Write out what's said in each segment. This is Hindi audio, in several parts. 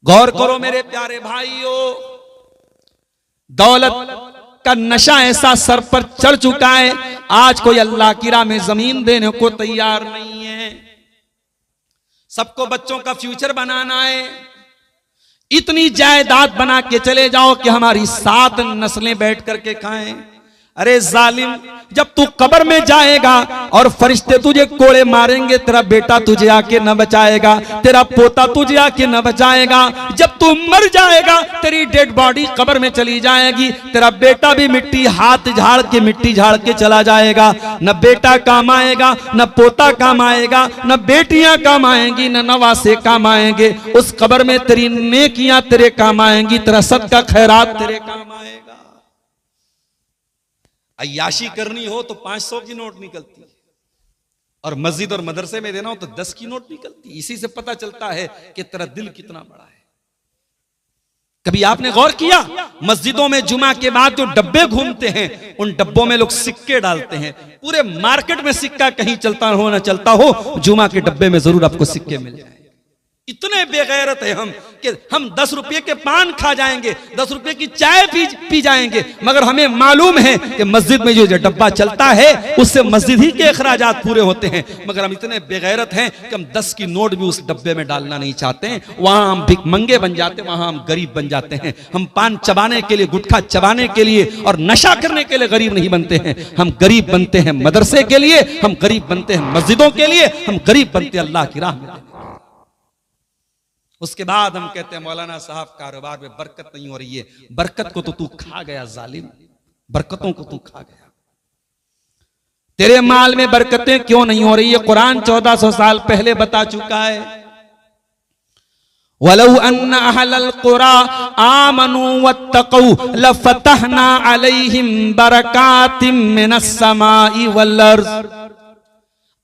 गौर करो मेरे प्यारे भाइयों, दौलत का नशा ऐसा सर पर चढ़ चुका है, आज कोई अल्लाह की राह में जमीन देने को तैयार नहीं है। सबको बच्चों का फ्यूचर बनाना है, इतनी जायदाद बना के चले जाओ कि हमारी 7 नस्लें बैठ करके खाएं। अरे जालिम, जब तू कब्र में जाएगा और फरिश्ते तुझे कोड़े मारेंगे, तेरा बेटा तुझे आके न बचाएगा, तेरा पोता तुझे आके न बचाएगा। जब तू मर जाएगा, तेरी डेड बॉडी कब्र में चली जाएगी, तेरा बेटा भी मिट्टी हाथ झाड़ के चला जाएगा। न बेटा काम आएगा, न पोता काम आएगा, न बेटियां काम आएंगी, न नवासे काम आएंगे। उस कब्र में तेरी नेकियां तेरे काम आएंगी, तेरा सदका खैरात तेरे काम आएगा। अय्याशी करनी हो तो 500 की नोट निकलती है, और मस्जिद और मदरसे में देना हो तो 10 की नोट निकलती है। इसी से पता चलता है कि तेरा दिल कितना बड़ा है। कभी आपने गौर किया, मस्जिदों में जुमा के बाद जो डब्बे घूमते हैं, उन डब्बों में लोग सिक्के डालते हैं। पूरे मार्केट में सिक्का कहीं चलता हो ना चलता हो, जुमा के डब्बे में जरूर आपको सिक्के मिल जाए। इतने बेगैरत है हम कि हम 10 रुपये के पान खा जाएंगे, 10 रुपये की चाय पी जाएंगे, मगर हमें मालूम है कि मस्जिद में जो डब्बा चलता है उससे मस्जिद ही के अखराजात पूरे होते हैं। मगर हम इतने बेगैरत हैं कि हम 10 की नोट भी उस डब्बे में डालना नहीं चाहते हैं। वहां हम भिखमंगे बन जाते हैं, वहां हम गरीब बन जाते हैं। हम पान चबाने के लिए, गुटखा चबाने के लिए और नशा करने के लिए गरीब नहीं बनते हैं। हम गरीब बनते हैं मदरसे के लिए, हम गरीब बनते हैं मस्जिदों के लिए, हम गरीब बनते हैं अल्लाह की राह में। उसके बाद हम कहते हैं मौलाना साहब कारोबार में बरकत नहीं हो रही है। बरकत को तो तू खा गया जालिम, बरकतों को तू खा गया। तेरे माल में बरकतें क्यों नहीं हो रही है? कुरान 1400 साल पहले बता चुका है, वलौ अन्ना अहलल कुरा आमनू वत्तकू लफतहना अलैहिम बरकातिम मिनस समाई वल अर्ज़।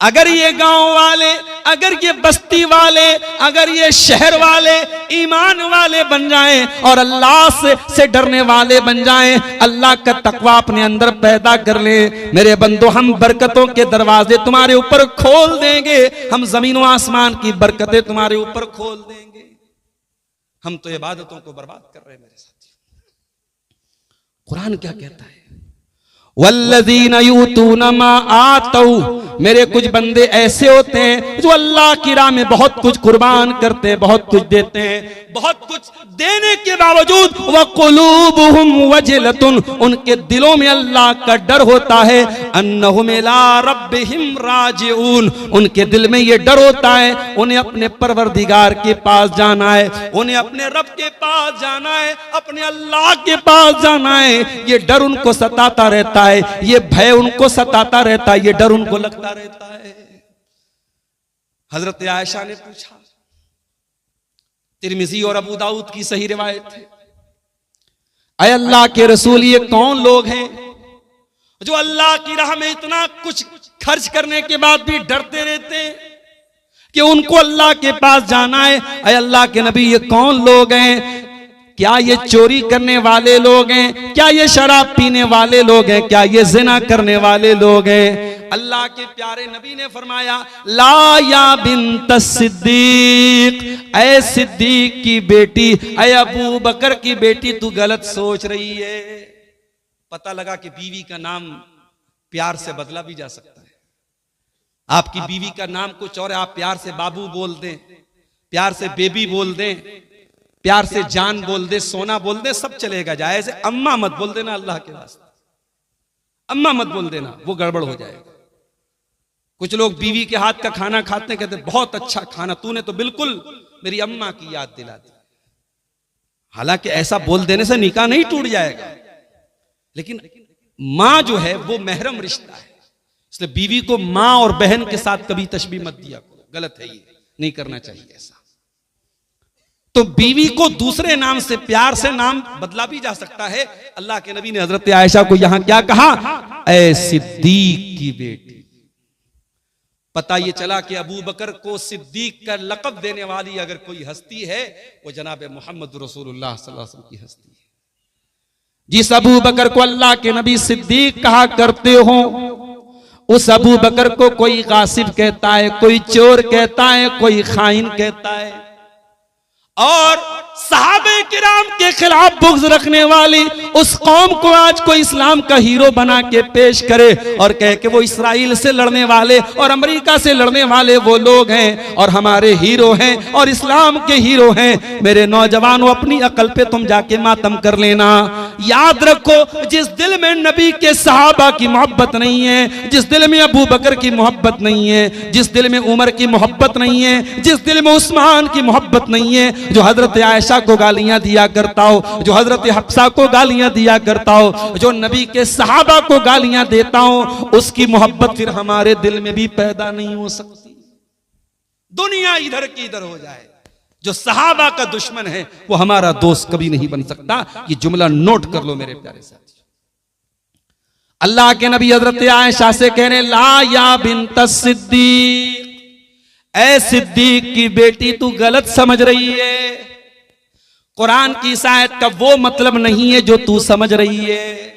अगर ये गांव वाले, अगर ये बस्ती वाले, अगर ये शहर वाले ईमान वाले बन जाएं और अल्लाह से डरने वाले बन जाएं, अल्लाह का तकवा अपने अंदर पैदा कर ले, मेरे बंदो हम बरकतों के दरवाजे तुम्हारे ऊपर खोल देंगे। हम जमीन व आसमान की बरकतें तुम्हारे ऊपर खोल देंगे। हम तो इबादतों को बर्बाद कर रहे हैं मेरे साथी। कुरान क्या कहता है? वल्लज़ीना यूतूना मा आतौ, मेरे कुछ बंदे ऐसे होते हैं जो अल्लाह की राह में बहुत कुछ कुर्बान करते हैं, बहुत कुछ देते हैं, बहुत कुछ देने के बावजूद वक़ुलूबुहुम वजिलतुन, उनके दिलों में अल्लाह का डर होता है, अन्नहुम इला रब्बिहिम राजिऊन, उनके दिल में ये डर होता है उन्हें अपने परवरदिगार के पास जाना है, उन्हें अपने रब के पास जाना है, अपने अल्लाह के पास जाना है। ये डर उनको सताता रहता है, ये भय उनको सताता रहता है, ये डर उनको लगता रहता है। हजरत आयशा ने पूछा, तिरमिज़ी और अबू दाऊद की सही रिवायत है, ऐ अल्लाह के रसूल ये कौन लोग हैं जो अल्लाह की राह में इतना कुछ खर्च करने के बाद भी डरते रहते हैं कि उनको अल्लाह के पास जाना है? ऐ अल्लाह के नबी ये कौन लोग हैं? क्या ये चोरी करने वाले लोग हैं? क्या ये शराब पीने वाले लोग हैं? क्या ये जिना करने वाले लोग हैं? अल्लाह के प्यारे नबी ने फरमाया, ला या बिन्त सिद्दीक, ऐ सिद्दीक की बेटी, ऐ अबू बकर की बेटी, तू गलत सोच रही है। पता लगा कि बीवी का नाम प्यार से बदला भी जा सकता है। आपकी बीवी का नाम कुछ और है, आप प्यार से बाबू बोल दें, प्यार से बेबी बोल दें, प्यार से जान बोल दे, सोना बोल दे, सब चलेगा, जायज है। अम्मा मत बोल देना, अल्लाह के वास्ते अम्मा मत बोल देना, वो गड़बड़ हो जाएगा। कुछ लोग बीवी के हाथ का खाना खाते हैं, कहते बहुत अच्छा खाना, तूने तो बिल्कुल मेरी अम्मा की याद दिला दी। हालांकि ऐसा बोल देने से निकाह नहीं टूट जाएगा, लेकिन मां जो है वो महरम रिश्ता है, इसलिए बीवी को मां और बहन के साथ कभी तशबीह मत दिया करो, गलत है, ये नहीं करना चाहिए ऐसा। तो बीवी को दूसरे नाम से, प्यार से नाम बदला भी जा सकता है। अल्लाह के नबी ने हजरत आयशा को यहां क्या कहा? ऐ सिद्दीक की बेटी। पता ये चला कि अबू बकर को सिद्दीक का लक़ब देने वाली अगर कोई हस्ती है, वो जनाब मोहम्मद रसूलुल्लाह सल्लल्लाहु अलैहि वसल्लम की हस्ती है। जिस अबू बकर को अल्लाह के नबी सिद्दीक कहा करते हो, उस अबू बकर को कोई गासिब कहता है, कोई चोर कहता है, कोई खाइन कहता है। और सहाबे किराम के खिलाफ बुग़्ज़ रखने वाली उस कौम को आज कोई इस्लाम का हीरो बना के पेश करे और कहे कि वो इसराइल से लड़ने वाले और अमेरिका से लड़ने वाले वो लोग हैं और हमारे हीरो हैं और इस्लाम के हीरो हैं। मेरे नौजवानों, अपनी अकल पे तुम जाके मातम कर लेना। याद रखो, जिस दिल में नबी के सहाबा की मोहब्बत नहीं है, जिस दिल में अबू बकर की मोहब्बत नहीं है, जिस दिल में उमर की मोहब्बत नहीं है, जिस दिल में उस्मान की मोहब्बत नहीं है, जो हजरत आयशा को गालियां दिया करता हो, जो हजरत हफ्सा को गालियां दिया करता हो, जो नबी के सहाबा को गालियां देता हो, उसकी मोहब्बत फिर हमारे दिल में भी पैदा नहीं हो सकती। दुनिया इधर की इधर हो जाए, जो सहाबा का दुश्मन है वो हमारा दोस्त कभी नहीं बन सकता। ये जुमला नोट कर लो मेरे प्यारे साथी। अल्लाह के नबी हजरत आयशा से कहने, ला या बिन्त सिद्दीक, ऐ सिद्दीक की बेटी तू गलत समझ रही है। कुरान की इस आयत का वो मतलब नहीं है जो तू समझ रही है।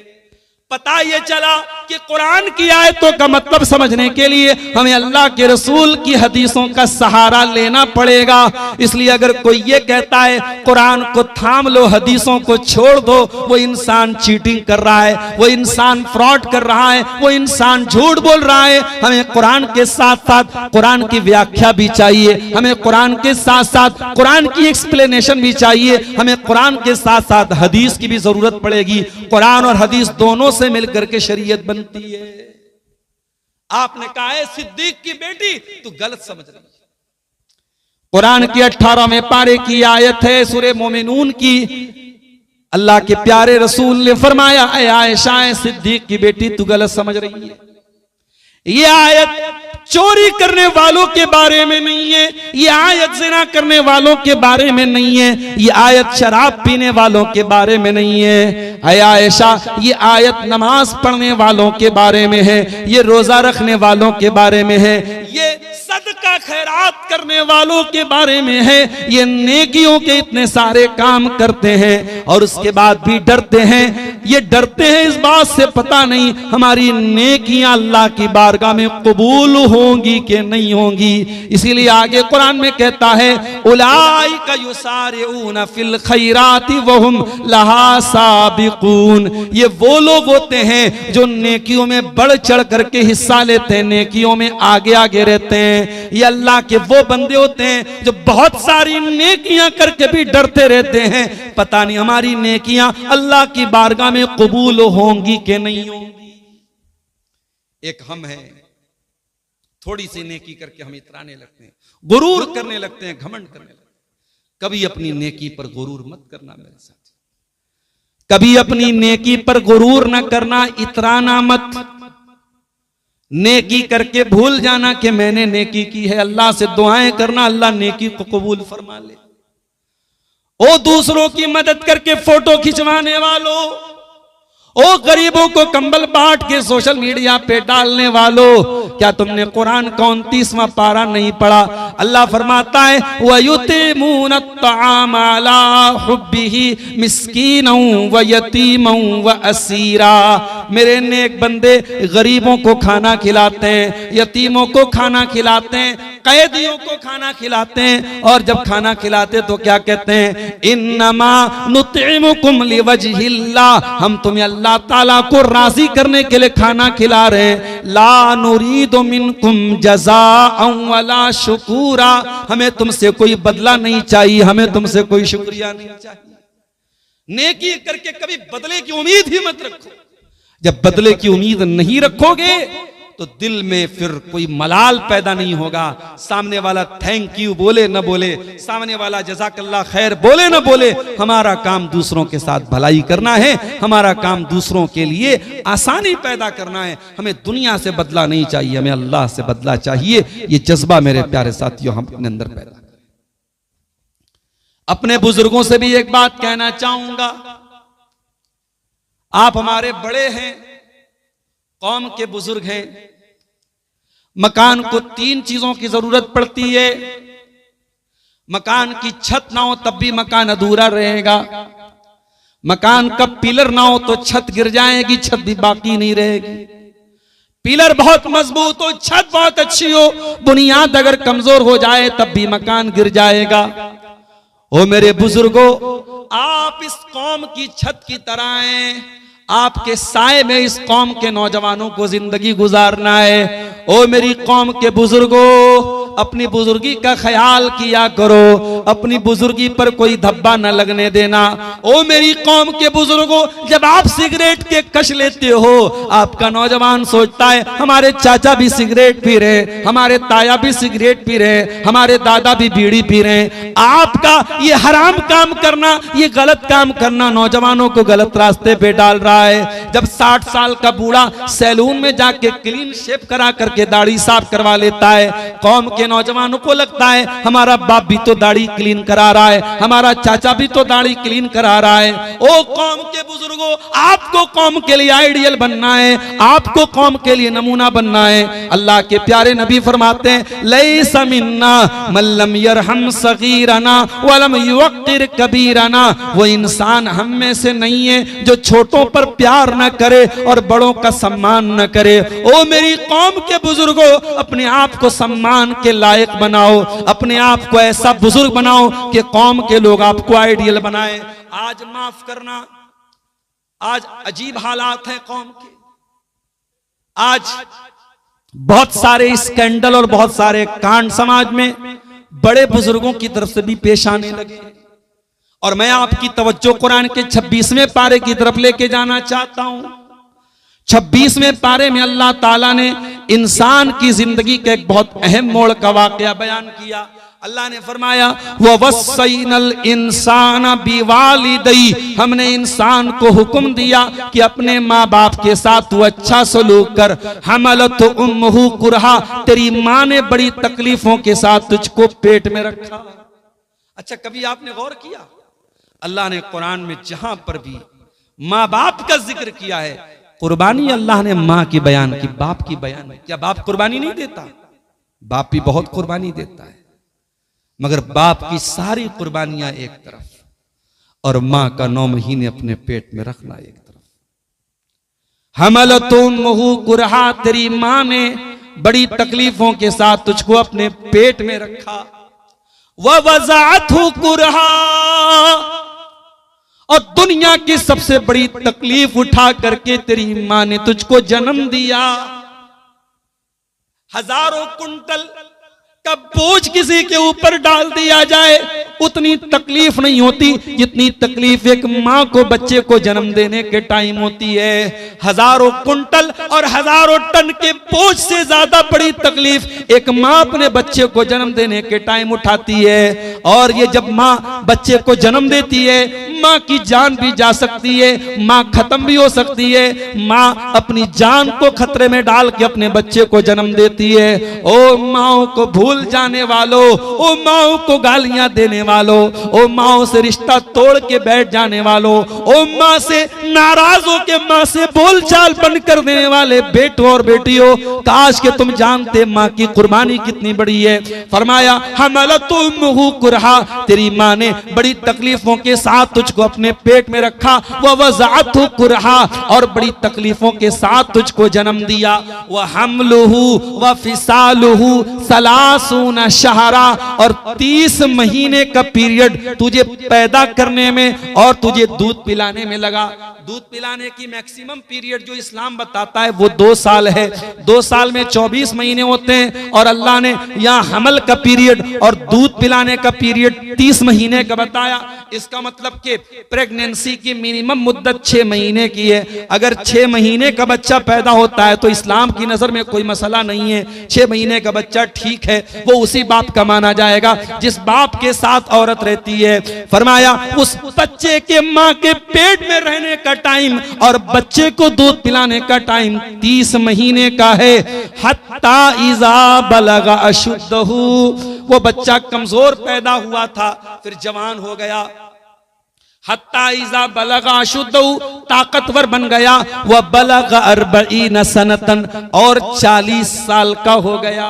पता ये चला कि कुरान की आयतों का मतलब समझने के लिए हमें अल्लाह के रसूल की हदीसों का सहारा लेना पड़ेगा। इसलिए अगर कोई ये कहता है कुरान को थाम लो, हदीसों को छोड़ दो, वो इंसान चीटिंग कर रहा है, वो इंसान फ्रॉड कर रहा है, वो इंसान झूठ बोल रहा है। हमें कुरान के साथ साथ कुरान की व्याख्या भी चाहिए, हमें कुरान के साथ साथ कुरान की एक्सप्लेनेशन भी चाहिए, हमें कुरान के साथ साथ हदीस की भी जरूरत पड़ेगी। कुरान और हदीस दोनों से मिलकर के शरीयत बनती है। आपने कहा है सिद्दीक की बेटी तू गलत समझ रही है। कुरान की 18वें पारे की आयत है सूरह मोमिनून की। अल्लाह के प्यारे रसूल ने फरमाया, ऐ आयशा सिद्दीक की बेटी तू गलत समझ रही है। ये आयत चोरी करने वालों के बारे में नहीं है, ये आयत ज़िना करने वालों के बारे में नहीं है, ये आयत शराब पीने वालों के बारे में नहीं है। ऐ आयशा, ये आयत नमाज पढ़ने वालों के बारे में है, ये रोजा रखने वालों के बारे में है, ये सदका खैरात करने वालों के बारे में है, ये नेकियों के इतने सारे काम करते हैं और उसके बाद भी डरते हैं। ये डरते हैं इस बात से पता नहीं हमारी नेकियां अल्लाह की बारगाह में कबूल होंगी कि नहीं होंगी। इसीलिए आगे कुरान में कहता है, उलाइका युसारिऊना फिल खैराति वहुम लहा साबिकून। ये वो लोग होते हैं जो नेकियों में बढ़ चढ़ करके हिस्सा लेते हैं, नेकियों में आगे आगे रहते हैं। ये अल्लाह के वो बंदे होते हैं जो बहुत सारी नेकियां करके भी डरते रहते हैं, पता नहीं हमारी नेकियां अल्लाह की बारगाह में कबूल होंगी कि नहीं होंगी। एक हम है, थोड़ी सी नेकी करके हम इतराने लगते हैं, गुरूर करने लगते हैं, घमंड करने लगते हैं। कभी अपनी नेकी पर गुरूर मत करना मेरे साथ, कभी अपनी नेकी पर गुरूर न करना, इतराना मत। नेकी करके भूल जाना कि मैंने नेकी की है, अल्लाह से दुआएं करना अल्लाह नेकी को कबूल फरमा ले। ओ दूसरों की मदद करके फोटो खिंचवाने वालों, ओ गरीबों को कंबल बांट के सोशल मीडिया पे डालने वालों, क्या तुमने कुरान का 29वां पारा नहीं पढ़ा? अल्लाह फरमाता है, वयुतिमून अत्तआम अला हुब्बिही मिस्कीनौ व यतीमौ व असीरा। मेरे नेक बंदे गरीबों को खाना खिलाते हैं, यतीमों को खाना खिलाते हैं, कैदियों को खाना खिलाते हैं, और जब खाना खिलाते तो क्या कहते हैं? इन्नमा नुतिमुकुम लिवजहिल्लाह, हम तुम्हें अल्लाह ताला को राजी करने के लिए खाना खिला रहे हैं। ला नुरीदु मिनकुम जज़ाअन वला शुकूरा, हमें तुमसे कोई बदला नहीं चाहिए, हमें तुमसे कोई शुक्रिया नहीं चाहिए। नेकी करके कभी बदले की उम्मीद ही मत रखो। जब बदले की उम्मीद नहीं रखोगे तो दिल में फिर कोई मलाल पैदा नहीं होगा। सामने वाला थैंक यू बोले न बोले, सामने वाला जज़ाकल्लाह खैर बोले न बोले, हमारा काम दूसरों के साथ भलाई करना है, हमारा काम दूसरों के लिए आसानी पैदा करना है। हमें दुनिया से बदला नहीं चाहिए, हमें अल्लाह से बदला चाहिए। ये जज्बा मेरे प्यारे साथियों हम अपने अंदर पैदा करें। अपने बुजुर्गों से भी एक बात कहना चाहूंगा, आप हमारे बड़े हैं, कौम के बुजुर्ग हैं। मकान को 3 चीजों की जरूरत पड़ती है। मकान की छत ना हो तब भी मकान अधूरा रहेगा। मकान का पिलर ना हो तो छत गिर जाएगी, छत भी बाकी नहीं रहेगी। पिलर बहुत मजबूत हो, छत बहुत अच्छी हो, बुनियाद अगर कमजोर हो जाए तब भी मकान गिर जाएगा। ओ मेरे बुजुर्गों, आप इस कौम की छत की तरह हैं, आपके साए में इस कौम के नौजवानों को जिंदगी गुजारना है। ओ मेरी कौम के बुजुर्गों, अपनी बुजुर्गी का ख्याल किया करो, अपनी बुजुर्गी पर कोई धब्बा न लगने देना। ओ मेरी कौम के बुजुर्गों, जब आप सिगरेट के कश लेते हो, आपका नौजवान सोचता है हमारे चाचा भी सिगरेट पी रहे, हमारे ताया भी सिगरेट पी रहे, हमारे दादा भी बीड़ी पी रहे। आपका ये हराम काम करना, ये गलत काम करना नौजवानों को गलत रास्ते पे डाल रहा है। जब 60 साल का बूढ़ा सैलून में जाके क्लीन शेप करा करके दाढ़ी साफ करवा लेता है, कौम के नौजवानों को लगता है हमारा बाप भी तो दाढ़ी क्लीन करा रहा है, हमारा चाचा भी तो दाढ़ी क्लीन करा रहा है। ओ कौम के बुजुर्गों, आपको कौम के लिए आइडियल बनना है, आपको कौम के लिए नमूना बनना है। अल्लाह के प्यारे नबी फरमाते हैं, लैसा मिन्ना मल्लम यरहम सगीरना वलम युक्किर कबीरना। वो इंसान हम में से नहीं है जो छोटों पर प्यार न करे और बड़ों का सम्मान न करे। ओ मेरी कौम के बुजुर्गों, अपने आप को सम्मान के लायक बनाओ, अपने आप को ऐसा बुजुर्ग बनाओ कि कौम के लोग आपको आइडियल बनाए। आज माफ करना, आज अजीब हालात हैं कौम के। आज बहुत सारे स्कैंडल और बहुत सारे कांड समाज में बड़े बुजुर्गों की तरफ से भी पेश आने लगे। और मैं आपकी तवज्जो कुरान के 26वें पारे की तरफ लेके जाना चाहता हूं। 26वें पारे में अल्लाह ताला ने इंसान की जिंदगी के एक बहुत अहम मोड़ का वाकया बयान किया। अल्लाह ने फरमाया, वो वस्सैनल इंसान बिवालिदैहि, हमने इंसान को हुक्म दिया कि अपने माँ बाप के साथ तू अच्छा सलूक कर। हमलत उम्मुहु कुरहा, तेरी माँ ने बड़ी तकलीफों के साथ तुझको पेट में रखा। अच्छा, कभी आपने गौर किया, अल्लाह ने कुरान में जहां पर भी माँ बाप का जिक्र किया है, कुर्बानी अल्लाह ने माँ की बयान की, बाप की बयान है। क्या बाप कुर्बानी नहीं देता? बाप भी बहुत कुर्बानी देता है, मगर बाप की सारी कुर्बानियां एक तरफ और माँ का 9 महीने अपने पेट में रखना एक तरफ। हमलतुम्मुहु कुरहा, तेरी माँ ने बड़ी तकलीफों के साथ तुझको अपने पेट में रखा। व वज़अतहु कुरहा, और दुनिया की सबसे बड़ी तकलीफ उठा करके तेरी माँ ने तुझको जन्म दिया। हजारों कुंटल का बोझ किसी के ऊपर डाल दिया जाए, उतनी तकलीफ नहीं होती जितनी तकलीफ एक माँ को बच्चे को जन्म देने के टाइम होती है। हजारों कुंटल और हजारों टन के बोझ से ज्यादा बड़ी तकलीफ एक माँ अपने बच्चे को जन्म देने के टाइम उठाती है। और ये जब माँ बच्चे को जन्म देती है, माँ की जान भी जा सकती है, माँ खत्म भी हो सकती है। माँ अपनी जान को खतरे में डाल के अपने बच्चे को जन्म देती है। ओ माओ को भूल जाने वालों, ओ माओ को गालियां देने वालों, ओ माओ से रिश्ता तोड़ के बैठ जाने वालों, ओ माँ से नाराज हो के माँ से बोलचाल बंद कर देने वाले बेटों और बेटियों, काश के तुम जानते माँ की कुर्बानी कितनी बड़ी है। फरमाया, हमलतुम्मुहु कुरहा, तेरी माँ ने बड़ी तकलीफों के साथ तुझको अपने पेट में रखा। व वज़अतहु कुरहा, और बड़ी तकलीफों के साथ तुझको जन्म दिया। व हमलुहु व फिसालुहु सलासूना शहरा, और 30 महीने का पीरियड तुझे पैदा करने में और तुझे दूध पिलाने में लगा। दूध पिलाने की मैक्सिमम पीरियड जो इस्लाम बताता है वो 2 साल है। 2 साल में 24 महीने होते हैं, और अल्लाह ने यहाँ हमल का पीरियड और दूध पिलाने का पीरियड 30 महीने का बताया। इसका मतलब कि प्रेगनेंसी की मिनिमम मुद्दत 6 महीने की है। अगर 6 महीने का बच्चा पैदा होता है तो इस्लाम की नजर में कोई मसला नहीं है, 6 महीने का बच्चा ठीक है, वो उसी बाप का माना जाएगा जिस बाप के साथ औरत रहती है। फरमाया, उस बच्चे के माँ के पेट में रहने का टाइम और बच्चे को दूध पिलाने का टाइम 30 महीने का है। हत्ता इज़ा बलगा अशुद्धहु, वो बच्चा कमजोर पैदा हुआ था, फिर जवान हो गया। हत्ता इज़ा बलगा अशुद्धहु, ताकतवर बन गया। वह बलगा 40 सनतन, और 40 साल का हो गया।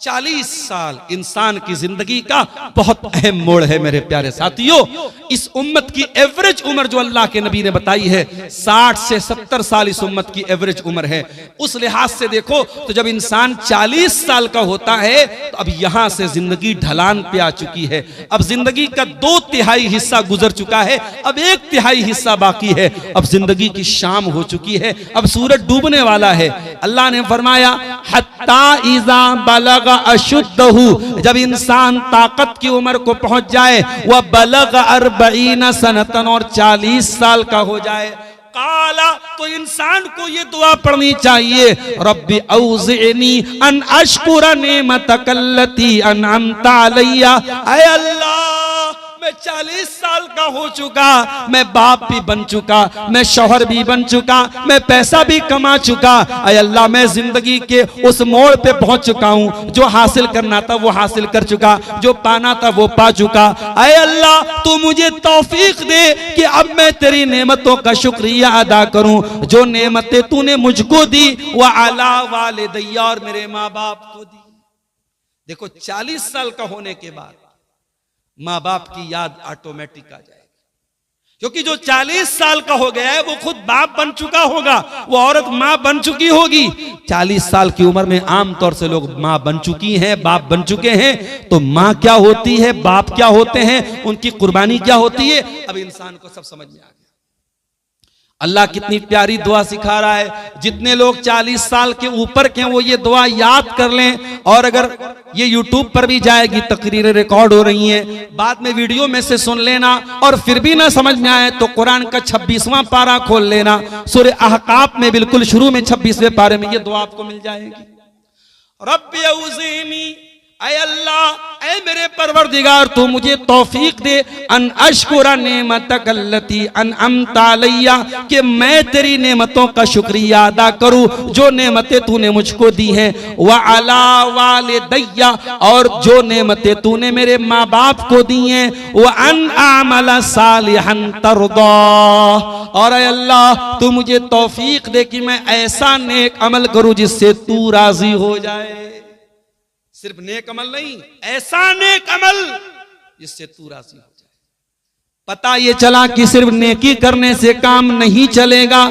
40 साल इंसान की जिंदगी का बहुत अहम मोड़ है मेरे प्यारे साथियों। इस उम्मत की एवरेज उम्र जो अल्लाह के नबी ने बताई है 60 से 70 साल इस उम्मत की एवरेज उम्र है। उस लिहाज से देखो तो जब इंसान 40 साल का होता है तो अब यहां से जिंदगी ढलान पे आ चुकी है। अब जिंदगी का 2/3 हिस्सा गुजर चुका है, अब 1/3 हिस्सा बाकी है। अब जिंदगी की शाम हो चुकी है, अब सूरज डूबने वाला है। अल्लाह ने फरमाया हत्ता इज़ा बलग अशुद्धहु, जब इंसान ताकत की उम्र को पहुंच जाए, वह बलग 40 सनतन, और 40 साल का हो जाए, काला, तो इंसान को ये दुआ पढ़नी चाहिए, रब्बी औज़िनी अन अशकुरा नेमतकल्लती अनअमता अलैया। ऐ अल्लाह, मैं 40 साल का हो चुका, मैं बाप भी बन चुका, मैं शौहर भी बन चुका, मैं पैसा भी कमा चुका। ऐ अल्लाह, मैं जिंदगी के उस मोड़ पे पहुंच चुका हूं, जो हासिल करना था वो हासिल कर चुका, जो पाना था वो पा चुका। ऐ अल्लाह, तू मुझे तौफीक दे कि अब मैं तेरी नेमतों का शुक्रिया अदा करूं, जो नेमतें तूने मुझको दी, वह अला वालिदैया, और मेरे माँ बाप को दी। देखो 40 साल का होने के बाद माँ बाप की याद ऑटोमेटिक आ जाएगी, क्योंकि जो 40 साल का हो गया है वो खुद बाप बन चुका होगा, वो औरत माँ बन चुकी होगी। 40 साल की उम्र में आमतौर से लोग माँ बन चुकी हैं, बाप बन चुके हैं। तो माँ क्या होती है, बाप क्या होते हैं, उनकी कुर्बानी क्या होती है, अब इंसान को सब समझ में आ गया। अल्लाह कितनी प्यारी दुआ सिखा रहा है। जितने लोग 40 साल के ऊपर के हैं वो ये दुआ याद कर लें, और अगर ये यूट्यूब पर भी जाएगी, तकरीरें रिकॉर्ड हो रही हैं, बाद में वीडियो में से सुन लेना, और फिर भी ना समझ में आए तो कुरान का 26वां पारा खोल लेना, सूरह अहकाफ में बिल्कुल शुरू में 26वें पारे में ये दुआ आपको मिल जाएगी। रब्बी औज़िनी, ऐ अल्लाह, ऐ मेरे परवरदिगार, तू मुझे तौफीक दे, अन अशकुरा नेमतक अल्लती अनअमता अलैया, कि मैं तेरी नेमतों का शुक्रिया अदा करूं, जो नेमतें तूने मुझको दी हैं, व अला वालिदैया, और जो नेमतें तूने मेरे माँ बाप को दी हैं, व अन आमला सालिहन तरदा, और ऐ अल्लाह, तू मुझे तौफीक दे कि मैं ऐसा नेक अमल करूं जिससे तू राजी हो जाए। सिर्फ नेक अमल नहीं, ऐसा नेक अमल जिससे तू राजी हो जाए। पता ये चला कि सिर्फ नेकी करने से काम नहीं चलेगा,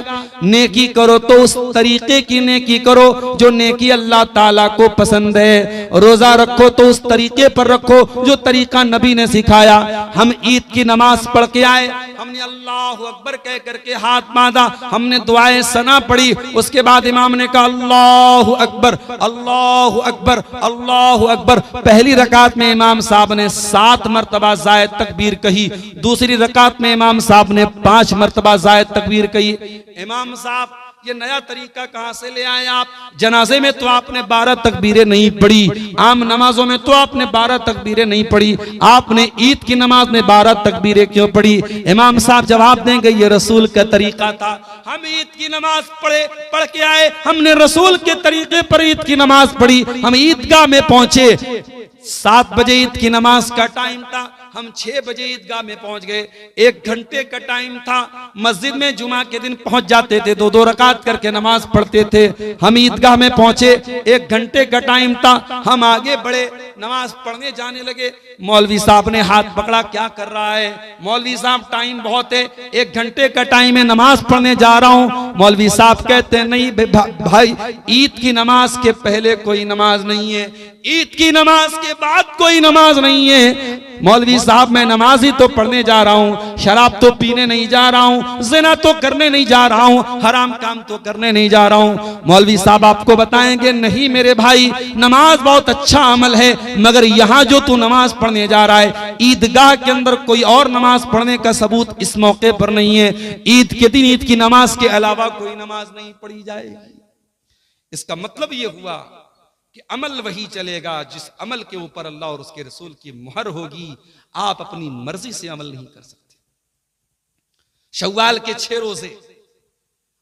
नेकी करो तो उस तरीके की नेकी करो जो नेकी अल्लाह ताला को पसंद है। रोजा रखो तो उस तरीके पर रखो जो तरीका नबी ने सिखाया। हम ईद की नमाज पढ़ के आए, हमने अल्लाह अकबर कह करके हाथ बांधा, हमने दुआएं सना पढ़ी, उसके बाद इमाम ने कहा अल्लाह अकबर अल्लाह अकबर अल्लाह अकबर। पहली रकात में इमाम साहब ने 7 मरतबा जायद तकबीर कही, दूसरी रकात में इमाम साहब ने 5 मरतबा जायद तकबीर कही। इमाम साहब ये नया तरीका कहां से ले आए आप? जनाजे में तो आपने 12 तकबीरें नहीं पढ़ी, आम नमाजों में तो आपने 12 तकबीरें नहीं पढ़ी, आपने ईद की नमाज में 12 तकबीरें क्यों पढ़ी? इमाम साहब जवाब देंगे ये रसूल का तरीका था। हम ईद की नमाज पढ़ के आए, हमने रसूल के तरीके पर ईद की नमाज पढ़ी। हम ईदगाह में पहुंचे, 7 बजे ईद की नमाज का टाइम था, हम 6 बजे ईदगाह में पहुंच गए। 1 घंटे का टाइम था, मस्जिद में जुमा के दिन पहुंच जाते थे, 2-2 रकात करके नमाज पढ़ते थे। हम ईदगाह में पहुंचे, 1 घंटे का टाइम था, हम आगे बढ़े, नमाज पढ़ने जाने लगे। मौलवी साहब ने हाथ पकड़ा, क्या कर रहा है? मौलवी साहब टाइम बहुत है, 1 घंटे का टाइम है, नमाज पढ़ने जा रहा हूं। मौलवी साहब कहते हैं नहीं भाई, ईद की नमाज के पहले कोई नमाज नहीं है, ईद की नमाज के बाद कोई नमाज नहीं है। मौलवी साहब मैं नमाज ही तो पढ़ने जा रहा हूँ, शराब तो पीने नहीं जा रहा हूँ, ज़िना तो करने नहीं जा रहा हूँ, हराम काम तो करने नहीं जा रहा हूँ। मौलवी साहब आपको बताएंगे नहीं मेरे भाई, नमाज बहुत अच्छा अमल है, मगर यहाँ जो तू नमाज पढ़ने जा रहा है, ईदगाह के अंदर कोई और नमाज पढ़ने का सबूत इस मौके पर नहीं है। ईद के दिन ईद की नमाज के अलावा कोई नमाज नहीं पढ़ी जाएगी। इसका मतलब ये हुआ कि अमल वही चलेगा जिस अमल के ऊपर अल्लाह और उसके रसूल की मुहर होगी। आप अपनी मर्जी से अमल नहीं कर सकते। शव्वाल के 6 रोजे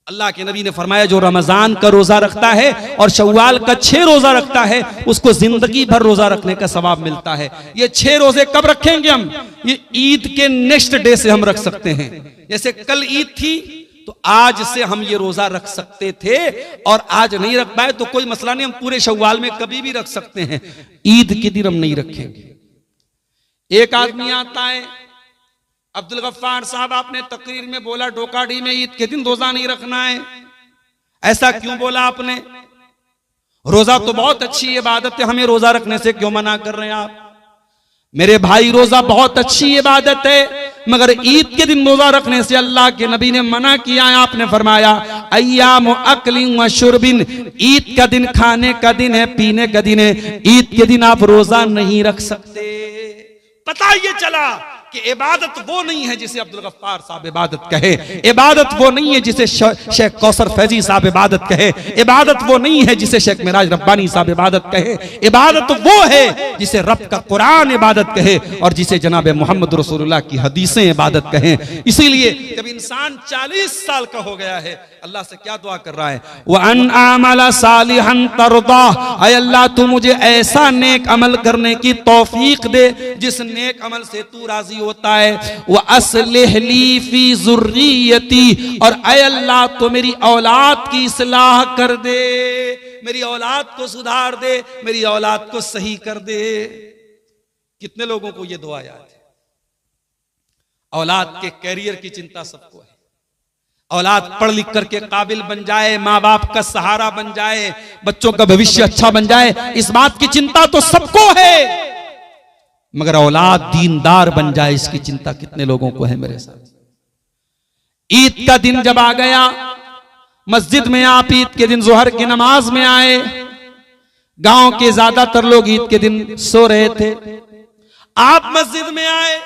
अल्लाह के नबी ने फरमाया, जो रमजान का रोजा रखता है और शव्वाल का 6 रोजा रखता है, उसको जिंदगी भर रोजा रखने का सवाब मिलता है। ये 6 रोजे कब रखेंगे हम? ये ईद के नेक्स्ट डे से हम रख सकते हैं। जैसे कल ईद थी तो आज से हम ये रोजा रख सकते थे, और आज नहीं रख पाए तो कोई मसला नहीं, हम पूरे शव्वाल में कभी भी रख सकते हैं। ईद के दिन हम नहीं रखेंगे। एक आदमी आता है, अब्दुल गफ्फार साहब, आपने तकरीर में बोला डोकाडी में ईद के दिन रोजा नहीं रखना है, ऐसा क्यों बोला आपने? रोजा तो बहुत अच्छी इबादत है, हमें रोजा रखने से क्यों मना कर रहे हैं आप? मेरे भाई, रोजा बहुत अच्छी इबादत है, मगर ईद के दिन रोजा रखने से अल्लाह के नबी ने मना किया है। आपने फरमाया अय्याम अक्लिन व शुर्बिन, ईद का दिन खाने का दिन है, पीने का दिन है, ईद के दिन आप रोजा नहीं रख सकते। पता ये चला कि इबादत वो नहीं है जिसे अब्दुल गफ्फार साहब इबादत कहे, इबादत वो नहीं है जिसे शेख कौसर फैजी साहब इबादत कहे, इबादत वो नहीं है जिसे शेख मिराज रब्बानी साहब इबादत कहे, इबादत वो है जिसे रब का कुरान इबादत कहे और जिसे जनाब मोहम्मद रसूलुल्लाह की हदीसें इबादत कहें। इसीलिए जब इंसान 40 साल का हो गया है, अल्लाह से क्या दुआ कर रहा है? व अन आमला सालिहन तरदा, ऐ अल्लाह तू मुझे ऐसा नेक अमल करने की तौफीक दे जिस नेक अमल से तू राजी होता है। व अस्लिह ली फी ज़ुर्रियती, और ऐ अल्लाह तो मेरी औलाद की इस्लाह कर दे, मेरी औलाद को सुधार दे, मेरी औलाद को सही कर दे। कितने लोगों को यह दुआ याद है? औलाद के कैरियर की चिंता सबको है, औलाद पढ़ लिख करके काबिल बन जाए, माँ बाप का सहारा बन जाए, बच्चों का भविष्य अच्छा बन जाए, इस बात की चिंता तो सबको है, मगर औलाद दीनदार बन जाए इसकी चिंता कितने लोगों को है मेरे साथ? ईद का दिन जब आ गया, मस्जिद में आप ईद के दिन जोहर की नमाज में आए, गांव के ज्यादातर लोग ईद के दिन सो रहे थे, आप मस्जिद में आए,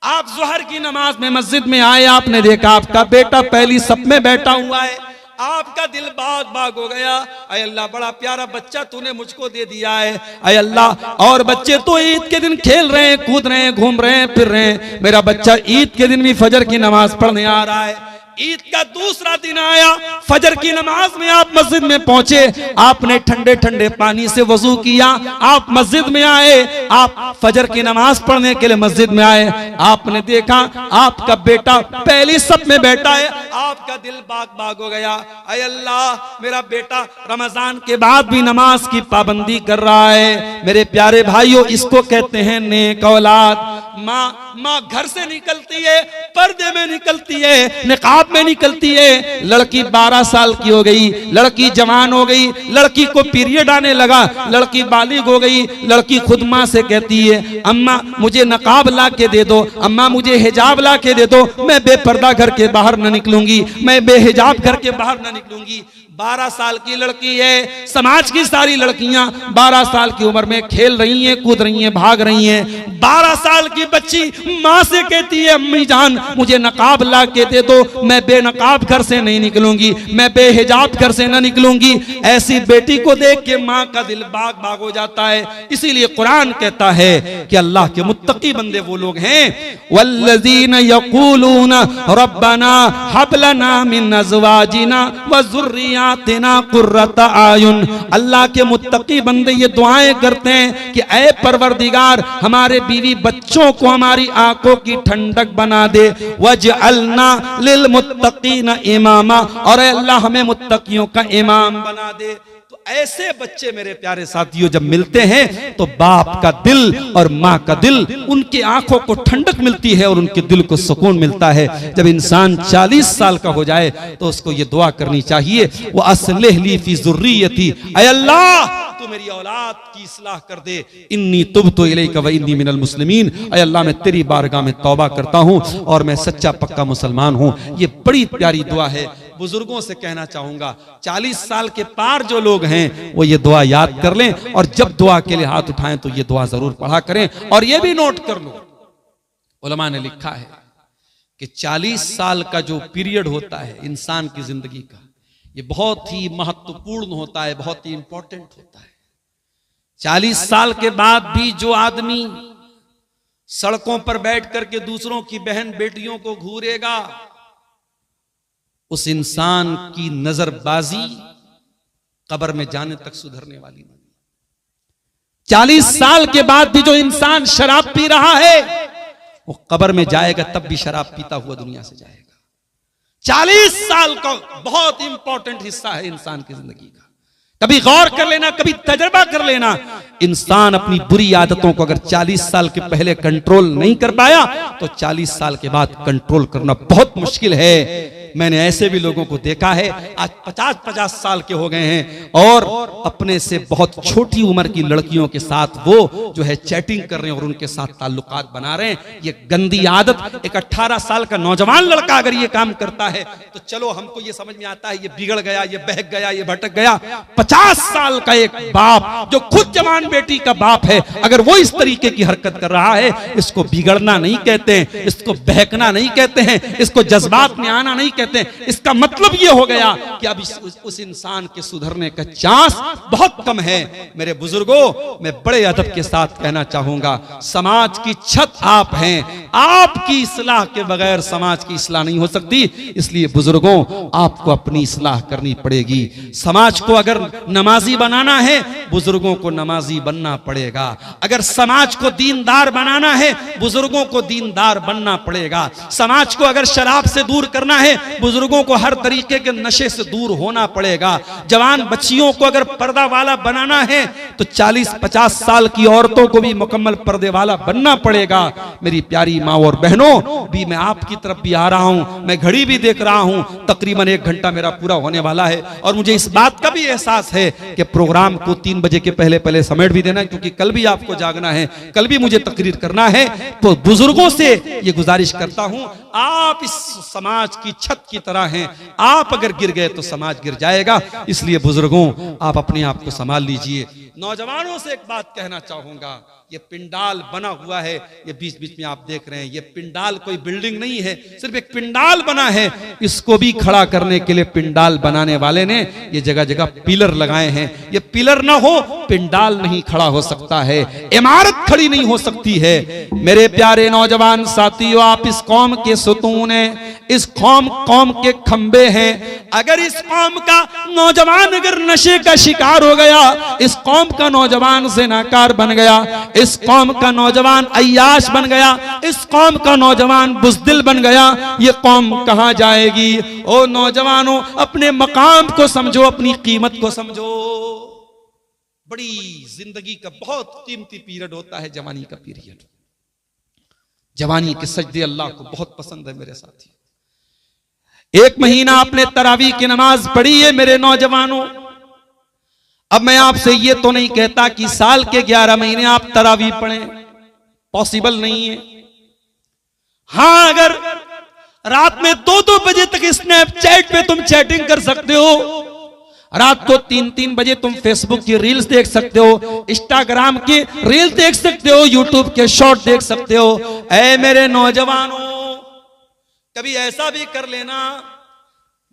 आप जोहर की नमाज में मस्जिद में आए, आपने देखा आपका बेटा पहली सफ में बैठा हुआ है, आपका दिल बाग बाग हो गया। अय अल्लाह, बड़ा प्यारा बच्चा तूने मुझको दे दिया है। अय अल्लाह, और बच्चे तो ईद के दिन खेल रहे हैं, कूद रहे हैं, घूम रहे हैं, फिर रहे हैं, मेरा बच्चा ईद के दिन भी फजर की नमाज पढ़ने आ रहा है। ईद का दूसरा दिन आया, फजर की नमाज में आप मस्जिद में पहुंचे, आपने ठंडे ठंडे पानी से वजू किया, आप मस्जिद में आए, आप फजर की नमाज पढ़ने के लिए मस्जिद में आए, आपने देखा आपका बेटा पहली सफ में बैठा है, आपका दिल बाग बाग हो गया। अय अल्लाह, मेरा बेटा रमजान के बाद भी नमाज की पाबंदी कर रहा है। मेरे प्यारे भाइयों, इसको कहते हैं नेक औलाद। माँ घर से निकलती है, पर्दे में निकलती है, निकाब में निकलती है, लड़की 12 साल की हो गई, लड़की जवान हो गई, लड़की को पीरियड आने लगा, लड़की बालिग हो गई, लड़की खुद माँ से कहती है अम्मा मुझे नकाब ला के दे दो, अम्मा मुझे हिजाब ला के दे दो, मैं बेपर्दा घर के बाहर न निकलूंगी, मैं बेहिजाब घर के बाहर न निकलूंगी। 12 साल की लड़की है, समाज की सारी लड़कियां 12 साल की उम्र में खेल रही हैं, कूद रही हैं, भाग रही हैं। 12 साल की बच्ची माँ से कहती है अम्मी जान मुझे नकाब ला के दे दो, मैं बेनकाब घर से नहीं निकलूंगी, मैं बेहिजाब घर से न निकलूंगी। ऐसी बेटी को देख के माँ का दिल बाग बाग हो जाता है। इसीलिए कुरान कहता है कि अल्लाह के मुत्तकी बंदे वो लोग हैं, वल्लज़ीना यक़ूलूना रब्बना हब लना मिन अज़वाजिना व ज़ुर्रियातिना क़ुर्रता आयुन। अल्लाह के मुत्तकी बंदे ये दुआएं करते हैं कि ऐ परवरदिगार, हमारे बीवी बच्चों को हमारी आंखों की ठंडक बना दे, वजअलना लिल मुत्तकीना इमामा, और अल्लाह हमें मुत्तकियों का इमाम बना दे। तो ऐसे बच्चे मेरे प्यारे साथियों जब मिलते हैं तो बाप का दिल और माँ का दिल, उनकी आंखों को ठंडक मिलती है और उनके दिल को सुकून मिलता है। जब इंसान 40 साल का हो जाए तो उसको ये दुआ करनी चाहिए, वो अस्लिह ली फी ज़ुर्रियती, ऐ अल्लाह तू मेरी औलाद की इस्लाह कर दे, इन्नी तुब्तु इलैका व इन्नी मिनल मुस्लिमीन। ऐ अल्लाह, मैं तेरी बारगाह में तौबा करता हूँ और मैं सच्चा पक्का मुसलमान हूँ। ये बड़ी प्यारी दुआ है। बुजुर्गों से कहना चाहूंगा, 40 साल के पार जो लोग हैं वो ये दुआ याद कर लें, और जब दुआ के लिए हाथ उठाएं तो ये दुआ जरूर पढ़ा करें। और ये भी नोट कर लो, उलमा ने लिखा है कि 40 साल का जो पीरियड होता है इंसान की जिंदगी का, ये बहुत ही महत्वपूर्ण होता है, बहुत ही इंपॉर्टेंट होता है। 40 साल के बाद भी जो आदमी सड़कों पर बैठ करके दूसरों की बहन बेटियों को घूरेगा, उस इंसान की नजरबाजी कब्र में जाने तक सुधरने वाली नहीं। 40 साल के बाद भी जो इंसान शराब पी रहा है वो कब्र में जाएगा तब भी शराब पीता हुआ दुनिया से जाएगा। 40 साल का बहुत इंपॉर्टेंट हिस्सा है इंसान की जिंदगी का। कभी गौर कर लेना, कभी तजर्बा कर लेना। इंसान अपनी बुरी आदतों को अगर 40 साल के पहले कंट्रोल नहीं कर पाया तो 40 साल के बाद कंट्रोल करना बहुत मुश्किल है। मैंने ऐसे भी लोगों को देखा है, आज 50-50 साल के हो गए हैं और अपने से बहुत छोटी उम्र की लड़कियों के साथ वो जो है चैटिंग कर रहे हैं और उनके साथ ताल्लुकात बना रहे हैं। ये गंदी आदत एक 18 साल का नौजवान लड़का अगर ये काम करता है तो चलो हमको ये समझ में आता है, ये बिगड़ गया, ये बहक गया, ये भटक गया। 50 साल का एक बाप जो खुद जवान बेटी का बाप है, अगर वो इस तरीके की हरकत कर रहा है, इसको बिगड़ना नहीं कहते हैं, इसको बहकना नहीं कहते हैं, इसको जज्बात में आना नहीं कहते। इसका मतलब यह हो गया कि अब उस इंसान के सुधरने का चांस बहुत कम है। मेरे बुजुर्गों, मैं बड़े अदब के साथ कहना चाहूंगा, समाज की छत आप हैं, आपकी इस्लाह के बगैर समाज की इस्लाह नहीं हो सकती। इसलिए बुजुर्गों, आपको अपनी इस्लाह करनी पड़ेगी। समाज को अगर नमाजी बनाना है, बुजुर्गों को नमाजी बनना पड़ेगा। अगर समाज को दीनदार बनाना है, बुजुर्गों को दीनदार बनना पड़ेगा। समाज को अगर शराब से दूर करना है, बुजुर्गों को हर तरीके के नशे से दूर होना पड़ेगा। जवान बच्चियों को अगर पर्दा वाला बनाना है तो 40-50 साल की औरतों को भी मुकम्मल पर्दे वाला बनना पड़ेगा। मेरी प्यारी माँ और बहनों, भी मैं आपकी तरफ भी आ रहा हूं, मैं घड़ी भी देख रहा हूं, तकरीबन 1 घंटा मेरा पूरा होने वाला है और मुझे इस बात का भी एहसास है कि प्रोग्राम को 3 बजे के पहले समेट भी देना है, क्योंकि कल भी आपको जागना है, कल भी मुझे तकरीर करना है। तो बुजुर्गों से ये गुजारिश करता हूं, आप इस समाज की छत की तरह हैं, आप अगर गिर गए तो समाज गिर जाएगा। इसलिए बुजुर्गों, आप अपने आप को संभाल लीजिए। नौजवानों से एक बात कहना चाहूंगा, ये पिंडाल बना हुआ है, ये बीच बीच में आप देख रहे हैं, ये पिंडाल कोई बिल्डिंग नहीं है, सिर्फ एक पिंडाल बना है। इसको भी खड़ा करने के लिए पिंडाल बनाने वाले ने ये जगह जगह पिलर लगाए हैं। ये पिलर ना हो, पिंडाल नहीं खड़ा हो सकता है, इमारत खड़ी नहीं हो सकती है। मेरे प्यारे नौजवान साथियों, आप इस कौम के सुतून हैं, इस कौम के खंबे हैं। अगर इस कौम का नौजवान अगर नशे का शिकार हो गया, इस कौम का नौजवान ज़िनाकार बन गया, इस कौम का नौजवान अय्याश बन गया, इस कौम का नौजवान बुज़दिल बन गया, ये कौम कहां जाएगी? ओ नौजवानों, अपने मकाम को समझो, अपनी कीमत को समझो। बड़ी जिंदगी का बहुत कीमती पीरियड होता है जवानी का पीरियड। जवानी के सजदे अल्लाह को बहुत पसंद है मेरे साथी। 1 महीना आपने तरावी की नमाज पढ़ी है मेरे नौजवानों। अब मैं आपसे ये तो नहीं कहता कि साल के 11 महीने आप तरावी पढ़ें, पॉसिबल नहीं है। हां, अगर रात में 2-2 बजे तक स्नैपचैट पे तुम चैटिंग कर सकते हो, रात को 3-3 बजे तुम फेसबुक की रील्स देख सकते हो, इंस्टाग्राम की रील्स देख सकते हो, यूट्यूब के शॉर्ट देख सकते हो। ऐ मेरे नौजवानों, कभी ऐसा भी कर लेना,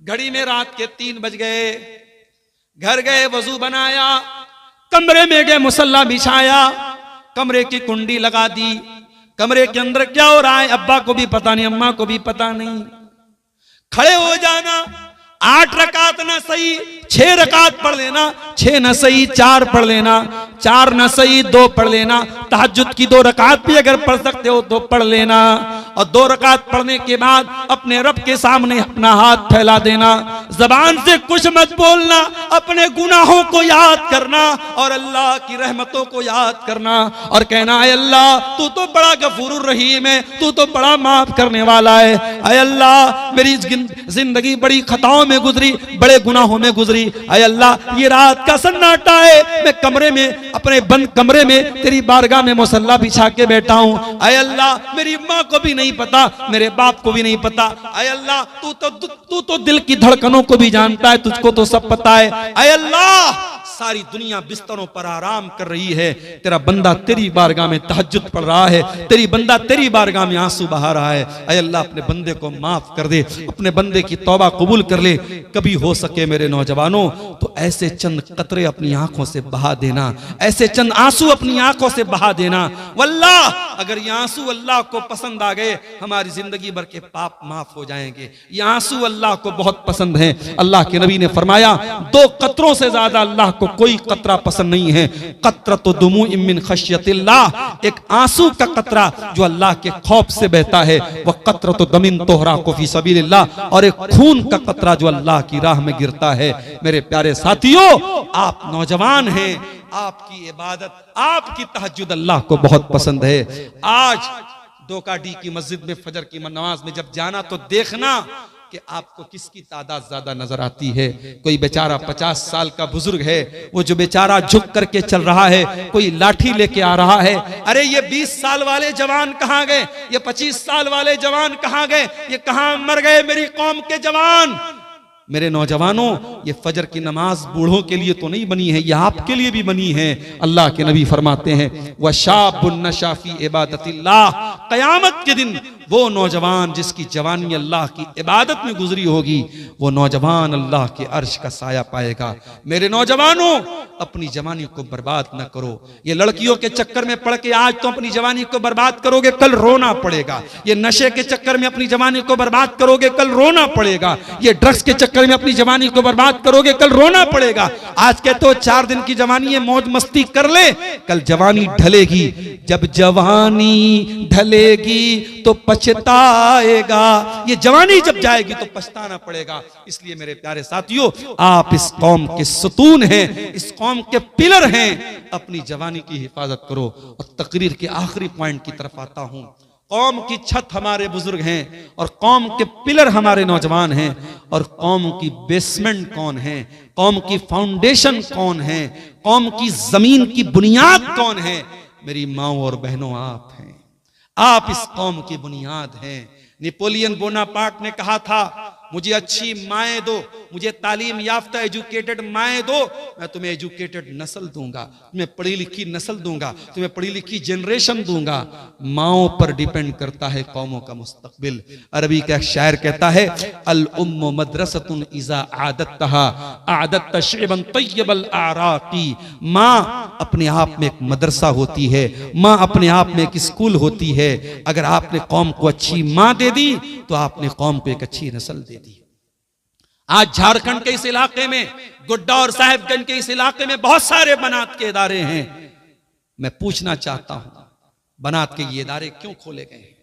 घड़ी में रात के 3 बज गए, घर गए, वजू बनाया, कमरे में गए, मुसल्ला बिछाया, कमरे की कुंडी लगा दी, कमरे के अंदर क्या हो रहा है अब्बा को भी पता नहीं, अम्मा को भी पता नहीं। खड़े हो जाना, 8 रकात ना सही 6 रकात पढ़ लेना, 6 न सही 4 पढ़ लेना, 4 न सही 2 पढ़ लेना। तहज्जुद की 2 रकात भी अगर पढ़ सकते हो तो पढ़ लेना, और 2 रकात पढ़ने के बाद अपने रब के सामने अपना हाथ फैला देना। जबान से कुछ मत बोलना, अपने गुनाहों को याद करना और अल्लाह की रहमतों को याद करना और कहना, ऐ अल्लाह तू तो बड़ा गफूरुर रहीम है, तू तो बड़ा माफ करने वाला है। ऐ अल्लाह, मेरी जिंदगी बड़ी खताओं में गुजरी, बड़े गुनाहों में गुजरी। ऐ अल्लाह, ये रात का सन्नाटा है, मैं कमरे में, अपने बंद कमरे में तेरी बारगाह में मुसल्ला बिछा के बैठा हूं। ऐ अल्लाह, मेरी माँ को भी नहीं पता, मेरे बाप को भी नहीं पता। ऐ अल्लाह, तू तो दिल की धड़कनों को भी जानता है, तुझको तो सब पता है। ऐ अल्लाह, सारी दुनिया बिस्तरों पर आराम कर रही है, तेरा बंदा तेरी बारगाह में तहज्जुद पढ़ रहा है, तेरी बंदा तेरी बारगाह में आंसू बहा रहा है। ऐ अल्लाह, अपने बंदे को माफ कर दे, अपने बंदे की तौबा कबूल कर ले। कभी हो सके मेरे नौजवानों तो ऐसे चंद कतरे अपनी आंखों से बहा देना, ऐसे चंद आंसू अपनी आंखों से बहा देना। वल्लाह, अगर ये आंसू अल्लाह को पसंद आ गए, हमारी जिंदगी भर के पाप माफ हो जाएंगे। ये आंसू अल्लाह को बहुत पसंद है। अल्लाह के नबी ने फरमाया, 2 कतरों से ज्यादा अल्लाह को कोई कतरा पसंद नहीं है। कतरतु दुमूइन मिन खश्यतिल्लाह, एक आंसू का कतरा जो अल्लाह के खौफ से बहता है, वह कतरतु दमिन तोहरा को फी सबीलिल्लाह, और एक खून का कतरा जो अल्लाह की राह में गिरता है। मेरे प्यारे साथियों, आप नौजवान हैं, आपकी इबादत, आपकी तहज्जुद अल्लाह को बहुत पसंद है। आज डोकाडी की मस्जिद में फजर की नमाज में जब जाना तो देखना कि आपको किसकी तादाद ज्यादा नजर आती है। कोई बेचारा 50 साल का बुजुर्ग है, वो जो बेचारा झुक करके चल रहा है, कोई लाठी लेके आ रहा है। अरे ये 20 साल वाले जवान कहां गए, ये 25 साल वाले जवान कहां गए, ये कहां मर गए मेरी कौम के जवान। मेरे नौजवानों, ये फजर की नमाज बूढ़ों के लिए तो नहीं बनी है, ये आपके लिए भी बनी है। अल्लाह के नबी फरमाते हैं वशाबुन नशा फी इबादतिल्लाह, कयामत के दिन वो नौजवान जिसकी जवानी अल्लाह की इबादत में गुजरी होगी, वो नौजवान अल्लाह के अर्श का साया पाएगा। मेरे नौजवानों, अपनी जवानी को बर्बाद न करो। ये लड़कियों के चक्कर में पड़ के आज तो अपनी जवानी को बर्बाद करोगे, कल रोना पड़ेगा। ये नशे के चक्कर में अपनी जवानी को बर्बाद करोगे, कल रोना पड़ेगा। ये ड्रग्स के चक्कर में अपनी जवानी को बर्बाद करोगे, कल रोना पड़ेगा। आज कहते हो 4 दिन की जवानी है, मौज मस्ती कर ले, कल जवानी ढलेगी। जब जवानी ढलेगी तो पछताएगा। ये जवानी जब जाएगी तो पछताना पड़ेगा। इसलिए मेरे प्यारे साथियों, आप इस कौम के सतून हैं, इस कौम के पिलर हैं, अपनी जवानी की हिफाजत करो। और तकरीर के आखिरी पॉइंट की तरफ आता हूं। कौम की छत हमारे बुजुर्ग हैं और कौम के पिलर हमारे नौजवान हैं। और कौम की बेसमेंट कौन है, कौम की फाउंडेशन कौन है, कौम की जमीन की बुनियाद कौन है? मेरी माओ और बहनों, आप हैं। आप इस कौम की बुनियाद हैं। नेपोलियन बोनापार्ट ने कहा था, मुझे अच्छी माएँ दो, मुझे तालीम याफ्ता एजुकेटेड माएँ दो, मैं तुम्हें एजुकेटेड नस्ल दूंगा, तुम्हें पढ़ी लिखी नस्ल दूंगा, तुम्हें पढ़ी लिखी जनरेशन दूंगा। माओं पर डिपेंड करता है कौमों का मुस्तकबिल। अरबी का एक शायर कहता है, अल उम्मु मदरसतुन इज़ा आदतहा आदत शैबन तय्यबल आराकी। माँ अपने आप में एक मदरसा होती है, माँ अपने आप में एक स्कूल होती है। अगर आपने कौम को अच्छी माँ दे दी तो आपने कौम को एक अच्छी नस्ल दे दी। आज झारखंड के इस इलाके में, गोड्डा और साहिबगंज के इस इलाके में बहुत सारे बनात के इदारे हैं। मैं पूछना चाहता हूं, बनात के ये इदारे क्यों खोले गए हैं?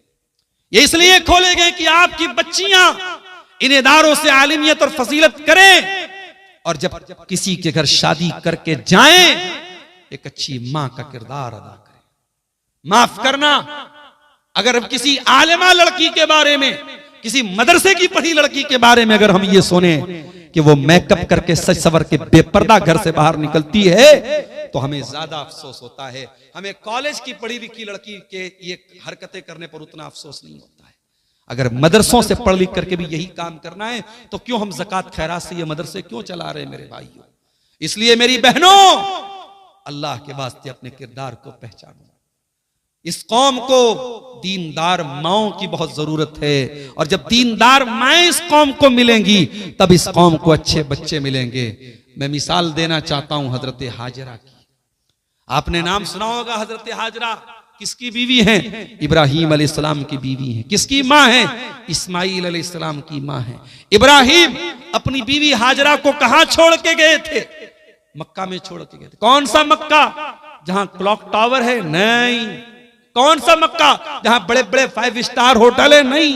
ये इसलिए खोले गए कि आपकी बच्चियां इन इदारों से आलिमियत और फजीलत करें, और जब किसी के घर शादी करके जाएं, एक अच्छी मां का किरदार अदा करें। माफ करना, अगर किसी आलिमा लड़की के बारे में, किसी मदरसे की पढ़ी लड़की के बारे में अगर हम ये सुने कि वो मेकअप करके सज सवर के बेपर्दा घर से बाहर निकलती है, तो हमें ज्यादा अफसोस होता है। हमें कॉलेज की पढ़ी लिखी लड़की के ये हरकतें करने पर उतना अफसोस नहीं होता है। अगर मदरसों से पढ़ लिख करके भी यही काम करना है, तो क्यों हम ज़कात खैरात से ये मदरसे क्यों चला रहे हैं मेरे भाइयों? इसलिए मेरी बहनों, अल्लाह के वास्ते अपने किरदार को पहचानो। इस कौम को दीनदार माओं की बहुत जरूरत है, और जब दीनदार माएं इस कौम को मिलेंगी, तब इस कौम को अच्छे बच्चे मिलेंगे। मैं मिसाल देना चाहता हूं हजरत हाजरा की। आपने नाम सुना होगा हजरत हाजरा। किसकी बीवी हैं? इब्राहिम अलैहिस्सलाम की बीवी हैं। किसकी माँ है? इस्माइल अलैहिस्सलाम की माँ है। इब्राहिम अपनी बीवी हाजरा को कहां छोड़ के गए थे? मक्का में छोड़ के गए थे। कौन सा मक्का? जहां क्लॉक टावर है? नहीं। कौन सा मक्का? जहां बड़े बड़े 5 स्टार होटल है? नहीं।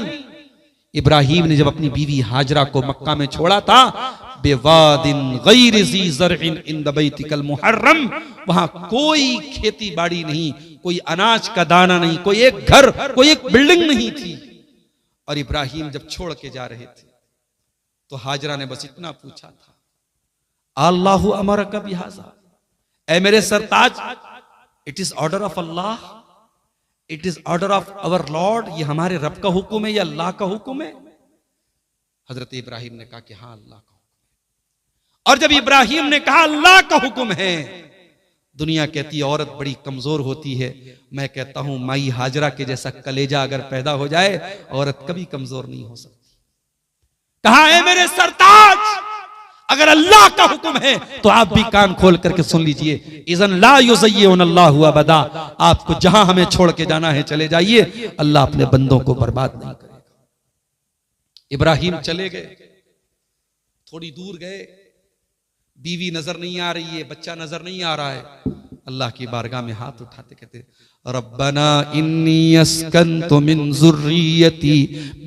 इब्राहिम ने जब अपनी बीवी हाजरा को मक्का में छोड़ा था, बेवादिन गैर ज़ी ज़रइन इंद बैतिकल मुहर्रम, वहां कोई खेती बाड़ी नहीं, कोई अनाज का दाना नहीं, कोई एक घर, कोई एक बिल्डिंग नहीं थी। और इब्राहिम जब छोड़ के जा रहे थे तो हाजरा ने बस इतना पूछा था, अल्लाहु अमरका बिहाज़ा, ऐ मेरे सरताज, it is order of Allah, it is order of our lord, ये हमारे रब का हुक्म है या अल्लाह का हुक्म है? हजरत इब्राहिम ने कहा कि हाँ अल्लाह का हुक्म है। और जब इब्राहिम ने कहा अल्लाह का हुक्म है, दुनिया कहती है औरत बड़ी कमजोर होती है। मैं कहता हूं माई हाजरा के जैसा कलेजा अगर पैदा हो जाए, औरत कभी कमजोर नहीं हो सकती। कहा है मेरे सरताज, अगर अल्लाह का हुक्म है तो आप भी कान खोल करके सुन लीजिए, इज़न ला युज़य्यिन अल्लाहु अबदा, आपको जहां हमें छोड़ के जाना है चले जाइए, अल्लाह अपने बंदों को बर्बाद नहीं करेगा। इब्राहिम चले गए, थोड़ी दूर गए, बीवी नजर नहीं आ रही है, बच्चा नजर नहीं आ रहा है। अल्लाह की बारगाह में हाथ उठाते कहते रब्बना इन्नी अस्कन्तु मिन ज़ुर्रियती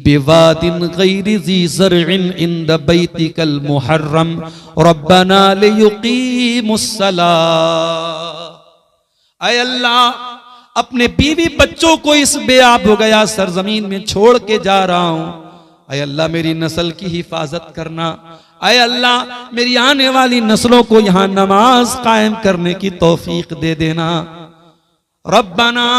बिवादिन गैरि ज़ी ज़र्इन इंद बैतिकल मुहर्रम रब्बना लियुक़ीमुस्सलाह। ऐ अल्लाह, अपने बीवी बच्चों को इस बेआब हो गया सरजमीन में छोड़ के जा रहा हूं। ऐ अल्लाह, मेरी नस्ल की हिफाजत करना। ऐ अल्लाह, मेरी आने वाली नस्लों को यहां नमाज कायम करने की तौफीक दे देना। रब्बना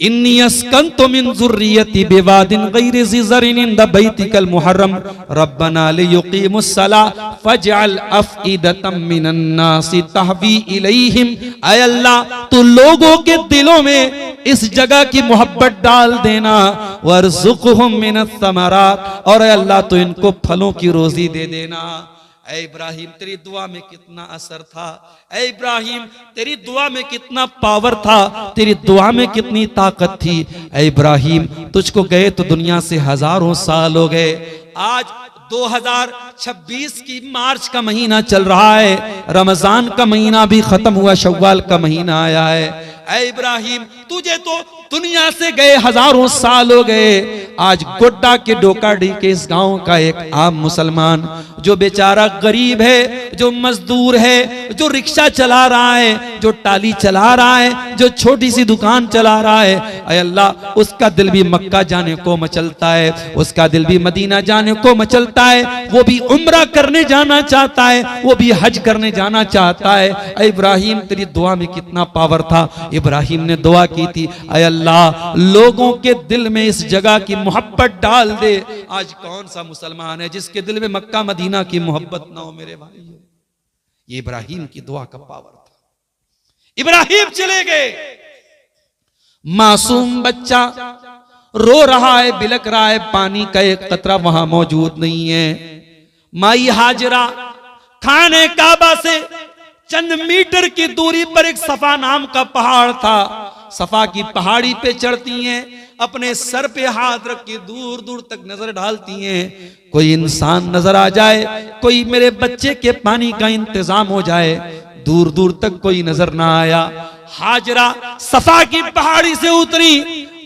इन्नी अस्कन्तु मिन ज़ुर्रियती बिवादिन गैरि ज़ी ज़र्इन इंद बैतिकल मुहर्रम रब्बना लियुक़ीमुस्सलाह फजअल अफ़ईदतम मिनन नासि तहवी इलैहिम। ऐ अल्लाह, तू लोगों के दिलों में इस जगह की मोहब्बत डाल देना। वरज़ुक़हुम मिनस समरात, और ऐ अल्लाह, तू इनको फलों की रोजी दे देना। ऐ इब्राहिम, तेरी दुआ में कितना असर था। ऐ इब्राहिम, तेरी दुआ में कितना पावर था, तेरी दुआ में कितनी ताकत थी। ऐ इब्राहिम, तुझको गए तो दुनिया से हजारों साल हो गए। आज 2026 की मार्च का महीना चल रहा है, रमजान का महीना भी खत्म हुआ, शव्वाल का महीना आया है। ऐ इब्राहिम, तुझे तो दुनिया से गए हजारों साल हो गए। आज गोड्डा के डोकाडी के इस गांव का एक आम मुसलमान जो बेचारा गरीब है, जो मजदूर है, जो रिक्शा चला रहा है, जो टाली चला रहा है, जो छोटी सी दुकान चला रहा है, ऐ अल्लाह, उसका दिल भी मक्का जाने को मचलता है, उसका दिल भी मदीना जाने को मचलता है। वो भी उम्रा करने जाना चाहता है, वो भी हज करने जाना चाहता है। ऐ इब्राहिम, तेरी दुआ में कितना पावर था। इब्राहिम ने दुआ की थी, ऐ अल्लाह, लोगों के दिल में इस जगह की मोहब्बत डाल दे। आज कौन सा मुसलमान है जिसके दिल में मक्का मदीना की मोहब्बत ना हो मेरे भाई? ये इब्राहिम की दुआ का पावर था। इब्राहिम चले गए, मासूम बच्चा रो रहा है, बिलक रहा है, पानी का एक कतरा वहां मौजूद नहीं है। माई हाजरा खाने काबा से चंद मीटर की दूरी पर एक सफा नाम का पहाड़ था। सफा की पहाड़ी पे चढ़ती हैं, अपने सर पे हाथ रख के दूर दूर तक नजर डालती हैं, कोई इंसान नजर आ जाए, कोई मेरे बच्चे के पानी का इंतजाम हो जाए। दूर दूर तक कोई नजर ना आया। हाजरा सफा की पहाड़ी से उतरी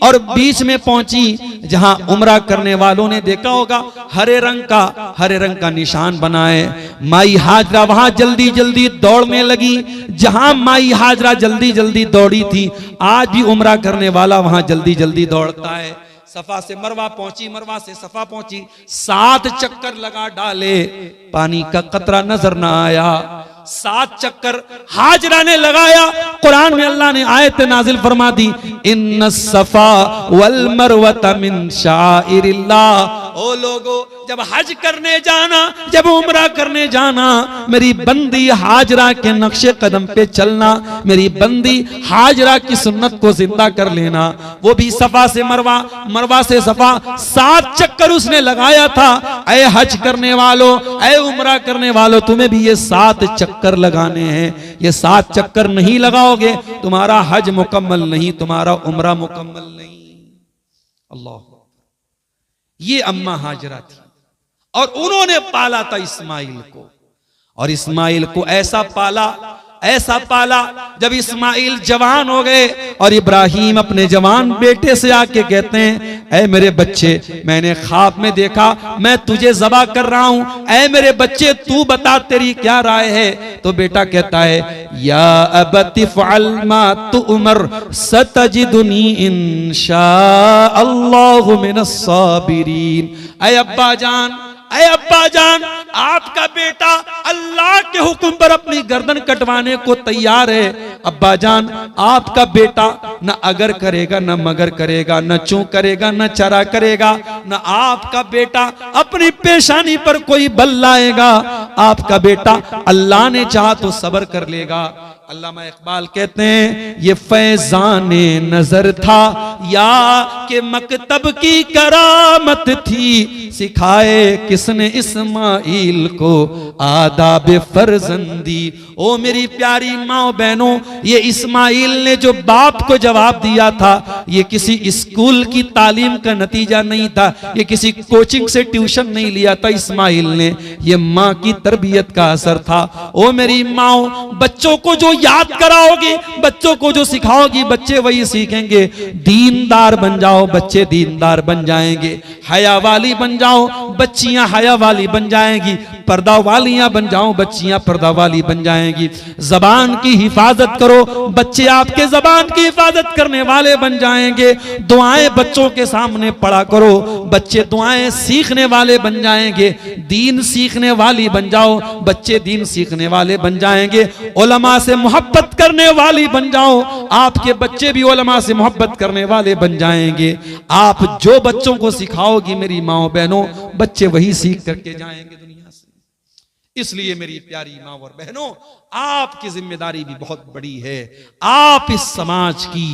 और बीच में पहुंची जहां उम्रा करने वालों ने देखा होगा हरे रंग का निशान बना है। माई हाजरा वहां जल्दी जल्दी दौड़ने लगी। जहां माई हाजरा जल्दी जल्दी दौड़ी थी, आज भी उम्रा करने वाला वहां जल्दी जल्दी दौड़ता है। सफा से मरवा पहुंची, मरवा से सफा पहुंची, 7 चक्कर लगा डाले, पानी का कतरा नजर ना आया। 7 चक्कर हाजरा ने लगाया। कुरान में अल्लाह ने आयत नाजिल फरमा दी, इन्न सफा वल मरवता मिन शाइरिल्लाह। ओ लोगो, जब हज करने जाना, जब उम्रा करने जाना, मेरी बंदी हाजरा के नक्शे कदम पे चलना, मेरी बंदी हाजरा की सुन्नत को जिंदा कर लेना। वो भी सफा से मरवा, मरवा से सफा, 7 चक्कर उसने लगाया था। ऐ हज करने वालों, ऐ उम्रा करने वालों, तुम्हें भी ये 7 चक्कर लगाने हैं। ये 7 चक्कर नहीं लगाओगे, तुम्हारा हज मुकम्मल नहीं, तुम्हारा उम्रा मुकम्मल नहीं। अल्लाह, ये अम्मा हाजरा थी और उन्होंने पाला था इस्माइल को। और इस्माइल को ऐसा पाला जब इस्माइल जवान हो गए और इब्राहिम अपने जवान बेटे से आके कहते हैं, ऐ मेरे बच्चे, मैंने ख्वाब में देखा मैं तुझे ज़बा कर रहा हूं, ऐ मेरे बच्चे तू बता तेरी क्या राय है? तो बेटा कहता है, या अबति फ़अल मा तुअमर सतजिदुनी इंशाअल्लाहु मिनस साबिरीन। ऐ अब्बा जान, आपका बेटा अल्लाह के हुक्म पर अपनी गर्दन कटवाने को तैयार है। अब्बा जान, आपका बेटा न अगर करेगा, न मगर करेगा, न चूं करेगा, न चरा करेगा, न आपका बेटा अपनी पेशानी पर कोई बल लाएगा। आपका बेटा अल्लाह ने चाहा तो सब्र कर लेगा। अल्लामा इकबाल कहते हैं, ये फैज़ाने नजर था या के मकतब की करामत थी, सिखाए किसने इस्माइल को आदाब फर्जंदी। ओ मेरी प्यारी माँ बहनों, ये इस्माइल ने जो बाप को जवाब दिया था ये किसी स्कूल की तालीम का नतीजा नहीं था, ये किसी कोचिंग से ट्यूशन नहीं लिया था इस्माइल ने, ये माँ की तरबियत का असर था। ओ मेरी माँ, बच्चों को जो याद कराओगी, बच्चों को जो सिखाओगी, बच्चे वही सीखेंगे। दीनदार बन जाओ, बच्चे दीनदार बन जाएंगे। हया वाली बन जाओ, बच्चियां हया वाली बन जाएंगी। पर्दा वालियां बन जाओ, बच्चियां पर्दा वाली बन जाएंगी। जबान की हिफाजत करो, बच्चे आपके जबान की हिफाजत करने वाले बन जाएंगे। दुआएं बच्चों के सामने पढ़ा करो, बच्चे दुआएं सीखने वाले बन जाएंगे। दीन सीखने वाली बन जाओ, बच्चे दीन सीखने वाले बन जाएंगे। उलमा से मोहब्बत करने वाली बन जाओ, आपके बच्चे भी उलमा से मोहब्बत करने वाले बन जाएंगे। आप जो बच्चों को सिखाओगी मेरी माओ बहनों, बच्चे वही सीख करके जाएंगे दुनिया से। इसलिए मेरी प्यारी माँ और बहनों, आपकी जिम्मेदारी भी बहुत बड़ी है। आप इस समाज की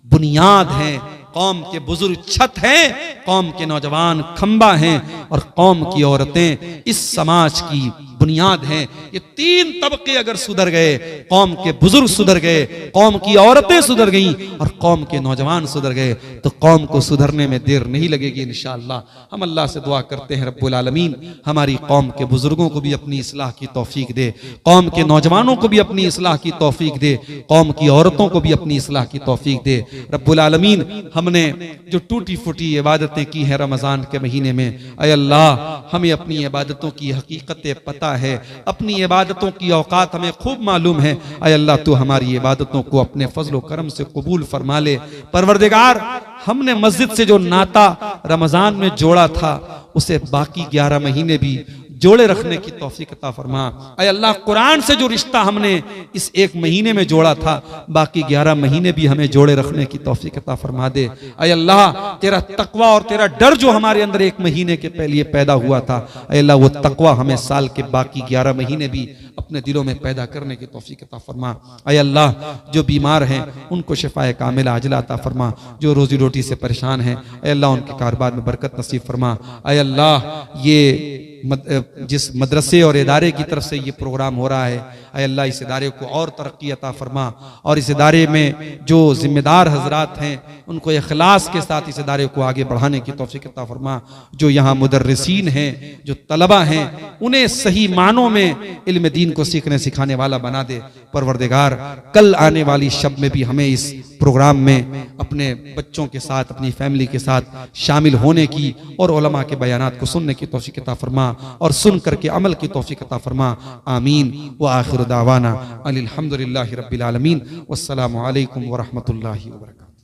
बुनियाद हैं, कौम के बुजुर्ग छत हैं, कौम के नौजवान खंबा हैं और कौम की औरतें इस समाज की बुनियाद हैं। ये तीन तबके अगर सुधर गए, कौम के बुजुर्ग सुधर गए, कौम की औरतें सुधर गईं और कौम के नौजवान सुधर गए, तो कौम को सुधरने में देर नहीं लगेगी इंशाअल्लाह। हम अल्लाह से दुआ करते हैं रब्बुल आलमीन हमारी कौम के बुजुर्गों को भी अपनी इस्लाह की तौफीक दे, कौम के नौजवानों को भी अपनी इस्लाह की तौफीक दे, कौम की औरतों को भी अपनी इस्लाह की तौफीक दे। रब्बुल आलमीन हमने जो टूटी फूटी इबादतें की हैं रमजान के महीने में, ऐ अल्लाह हमें अपनी इबादतों की हकीकतें पता है, अपनी इबादतों की औकात हमें खूब मालूम है। ऐ अल्लाह तू हमारी इबादतों को अपने फजल करम से कबूल फरमा ले। परवरदिगार, हमने मस्जिद से जो नाता रमजान में जोड़ा था उसे बाकी 11 महीने भी जोड़े रखने की तौफीक अता फरमा। ऐ अल्लाह, कुरान से जो रिश्ता हमने इस एक महीने में जोड़ा था, बाकी 11 महीने भी हमें जोड़े रखने की तौफीक अता फरमा दे। ऐ अल्लाह, तेरा तकवा और तेरा डर जो हमारे अंदर एक महीने के पहले पैदा हुआ था, ऐ अल्लाह वो तकवा हमें साल के बाकी 11 महीने भी अपने दिलों में पैदा करने की तौफीक अता फरमा। ऐ अल्लाह, जो बीमार हैं उनको शिफाए कामिला अजला अता फरमा, जो रोजी रोटी से परेशान हैं ऐ अल्लाह उनके कारोबार में बरकत नसीब फरमा। ऐ अल्लाह, ये जिस मदरसे और इदारे की तरफ से ये प्रोग्राम हो रहा है, ऐ अल्लाह इस इदारे को और तरक्की अता फरमा और इस इदारे में जो जिम्मेदार हजरात हैं उनको इखलास के साथ इस इदारे को आगे बढ़ाने की तौफीक अता फरमा। जो यहाँ मुदर्रिसीन हैं, जो तलबा हैं, उन्हें सही मानों में इल्म दीन को सीखने सिखाने वाला बना दे। परवरदिगार, कल आने वाली शब में भी हमें इस प्रोग्राम में अपने बच्चों के साथ, अपनी फैमिली के साथ शामिल होने की और उलमा के बयानात को सुनने की तौफीक अता फरमा और सुन करके अमल की तौफीक अता फरमा। आमीन व आखिर दावाना अनिल हम्दुलिल्लाहि रब्बिल आलमीन। वस्सलामु अलैकुम व रहमतुल्लाहि व बरकातुहू।